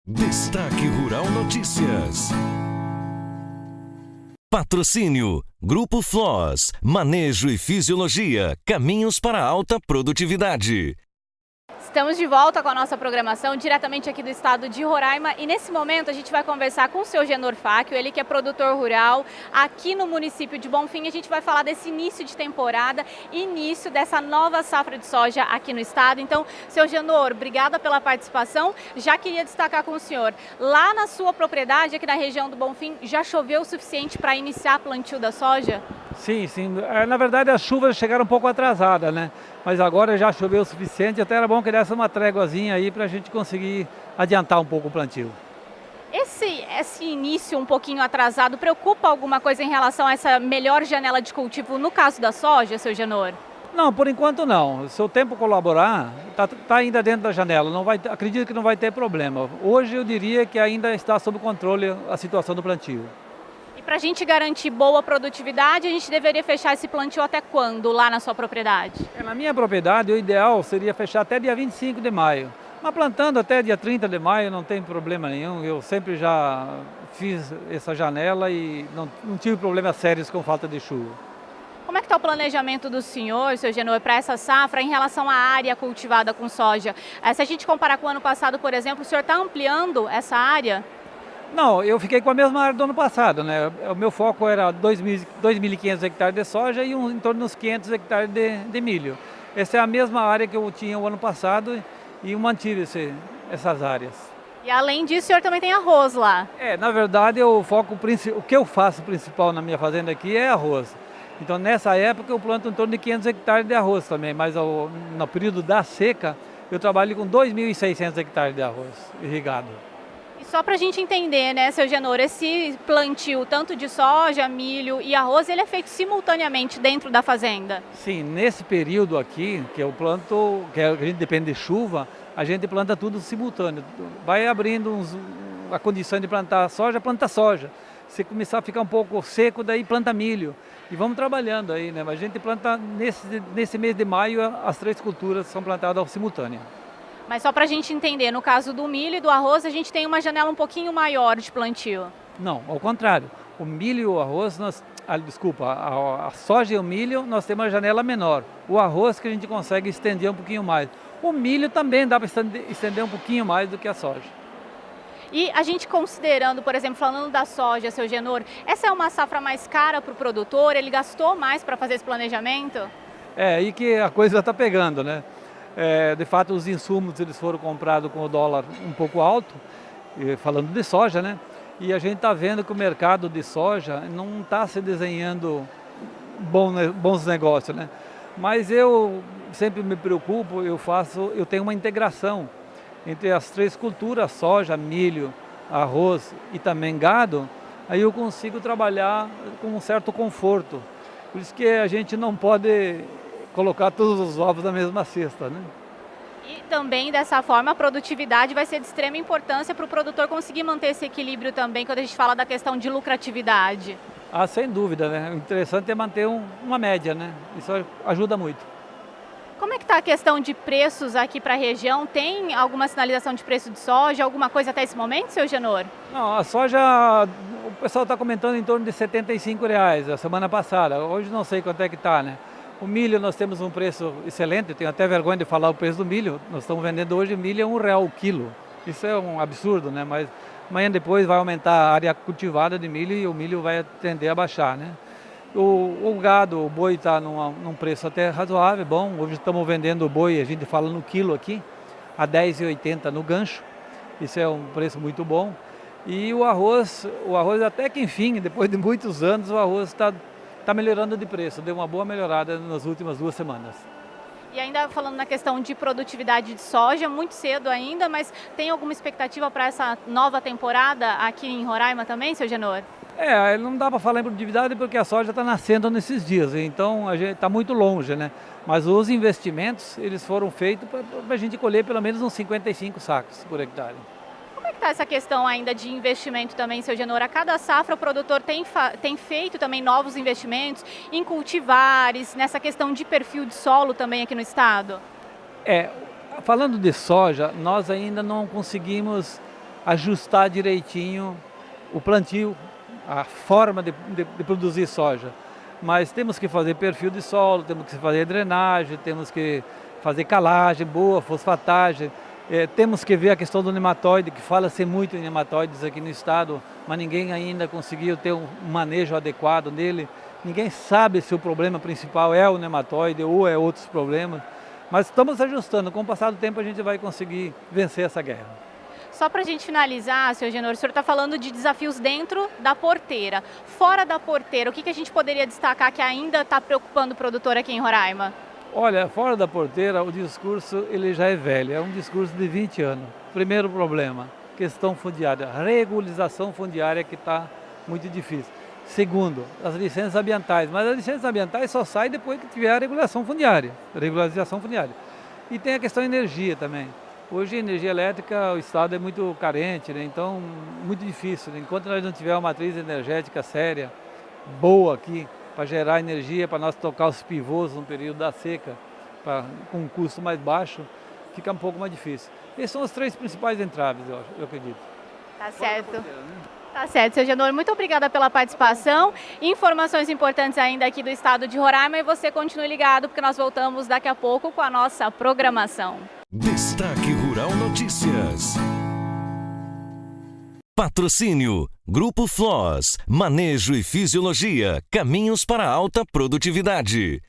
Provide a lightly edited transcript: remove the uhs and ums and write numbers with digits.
Destaque Rural Notícias. Patrocínio Grupo Floss, Manejo e Fisiologia, caminhos para alta produtividade. Estamos de volta com a nossa programação diretamente aqui do estado de Roraima e nesse momento a gente vai conversar com o seu Genor Fáquio, ele que é produtor rural aqui no município de Bonfim. A gente vai falar desse início de temporada, início dessa nova safra de soja aqui no estado. Então, seu Genor, obrigada pela participação. Já queria destacar com o senhor, lá na sua propriedade, aqui na região do Bonfim, já choveu o suficiente para iniciar plantio da soja? Sim. Na verdade, as chuvas chegaram um pouco atrasadas, né? Mas agora já choveu o suficiente, até era bom que desse uma tréguazinha aí para a gente conseguir adiantar um pouco o plantio. Esse início um pouquinho atrasado preocupa alguma coisa em relação a essa melhor janela de cultivo no caso da soja, seu Genor? Não, por enquanto não. Se o tempo colaborar, tá ainda dentro da janela. Acredito que não vai ter problema. Hoje eu diria que ainda está sob controle a situação do plantio. E para a gente garantir boa produtividade, a gente deveria fechar esse plantio até quando lá na sua propriedade? Na minha propriedade, o ideal seria fechar até dia 25 de maio. Mas plantando até dia 30 de maio não tem problema nenhum. Eu sempre já fiz essa janela e não tive problemas sérios com falta de chuva. Como é que está o planejamento do senhor, seu Genor, para essa safra em relação à área cultivada com soja? Se a gente comparar com o ano passado, por exemplo, o senhor está ampliando essa área? Não, eu fiquei com a mesma área do ano passado, né? O meu foco era 2.500 hectares de soja e em torno de uns 500 hectares de milho. Essa é a mesma área que eu tinha o ano passado e eu mantive essas áreas. E além disso, o senhor também tem arroz lá? Na verdade, o que eu faço principal na minha fazenda aqui é arroz. Então, nessa época, eu planto em torno de 500 hectares de arroz também, mas no período da seca, eu trabalho com 2.600 hectares de arroz irrigado. E só para a gente entender, né, seu Genor, esse plantio tanto de soja, milho e arroz, ele é feito simultaneamente dentro da fazenda? Sim, nesse período aqui, que eu planto, que a gente depende de chuva, a gente planta tudo simultâneo. Vai abrindo a condição de plantar soja, planta soja. Se começar a ficar um pouco seco, daí planta milho. E vamos trabalhando aí, né? A gente planta nesse mês de maio, as três culturas são plantadas simultâneo. Mas só para a gente entender, no caso do milho e do arroz, a gente tem uma janela um pouquinho maior de plantio. Não, ao contrário. O milho e o arroz, a soja e o milho, nós temos uma janela menor. O arroz que a gente consegue estender um pouquinho mais. O milho também dá para estender um pouquinho mais do que a soja. E a gente considerando, por exemplo, falando da soja, seu Genor, essa é uma safra mais cara para o produtor? Ele gastou mais para fazer esse planejamento? É aí que a coisa está pegando, né? De fato, os insumos eles foram comprados com o dólar um pouco alto, falando de soja, né? E a gente está vendo que o mercado de soja não está se desenhando bons negócios, né? Mas eu sempre me preocupo, eu tenho uma integração entre as três culturas, soja, milho, arroz e também gado, aí eu consigo trabalhar com um certo conforto. Por isso que a gente não pode colocar todos os ovos na mesma cesta, né? E também, dessa forma, a produtividade vai ser de extrema importância para o produtor conseguir manter esse equilíbrio também, quando a gente fala da questão de lucratividade. Sem dúvida, né? O interessante é manter uma média, né? Isso ajuda muito. Como é que está a questão de preços aqui para a região? Tem alguma sinalização de preço de soja, alguma coisa até esse momento, seu Genor? Não, a soja, o pessoal está comentando em torno de R$75 a semana passada. Hoje não sei quanto é que está, né? O milho nós temos um preço excelente, eu tenho até vergonha de falar o preço do milho. Nós estamos vendendo hoje milho a R$1 o quilo. Isso é um absurdo, né? Mas amanhã depois vai aumentar a área cultivada de milho e o milho vai tender a baixar, né? O gado, o boi está num preço até razoável, bom. Hoje estamos vendendo o boi, a gente fala no quilo aqui, a R$10,80 no gancho. Isso é um preço muito bom. E o arroz até que enfim, depois de muitos anos, o arroz está melhorando de preço. Deu uma boa melhorada nas últimas 2 semanas. E ainda falando na questão de produtividade de soja, muito cedo ainda, mas tem alguma expectativa para essa nova temporada aqui em Roraima também, seu Genor? Não dá para falar em produtividade porque a soja está nascendo nesses dias, então a gente está muito longe, né? Mas os investimentos, eles foram feitos para a gente colher pelo menos uns 55 sacos por hectare. Como é que está essa questão ainda de investimento também, seu Genor? A cada safra o produtor tem feito também novos investimentos em cultivares, nessa questão de perfil de solo também aqui no estado? Falando de soja, nós ainda não conseguimos ajustar direitinho o plantio, a forma de produzir soja. Mas temos que fazer perfil de solo, temos que fazer drenagem, temos que fazer calagem boa, fosfatagem. Temos que ver a questão do nematóide, que fala-se muito em nematóides aqui no estado, mas ninguém ainda conseguiu ter um manejo adequado nele. Ninguém sabe se o problema principal é o nematóide ou é outros problemas. Mas estamos ajustando, com o passar do tempo a gente vai conseguir vencer essa guerra. Só para a gente finalizar, senhor Genor, o senhor está falando de desafios dentro da porteira. Fora da porteira, o que a gente poderia destacar que ainda está preocupando o produtor aqui em Roraima? Olha, fora da porteira, o discurso ele já é velho, é um discurso de 20 anos. Primeiro problema, questão fundiária, regularização fundiária que está muito difícil. Segundo, as licenças ambientais, mas as licenças ambientais só saem depois que tiver a regularização fundiária. E tem a questão da energia também. Hoje a energia elétrica, o estado é muito carente, né? Então muito difícil. Né? Enquanto nós não tivermos uma matriz energética séria, boa aqui, para gerar energia, para nós tocar os pivôs no período da seca, com um custo mais baixo, fica um pouco mais difícil. Esses são os 3 principais entraves, eu acredito. Tá certo. Tá certo, seu Genor. Muito obrigada pela participação. Informações importantes ainda aqui do estado de Roraima e você continue ligado, porque nós voltamos daqui a pouco com a nossa programação. Destaque Rural Notícias. Patrocínio Grupo Floss, Manejo e Fisiologia, caminhos para alta produtividade.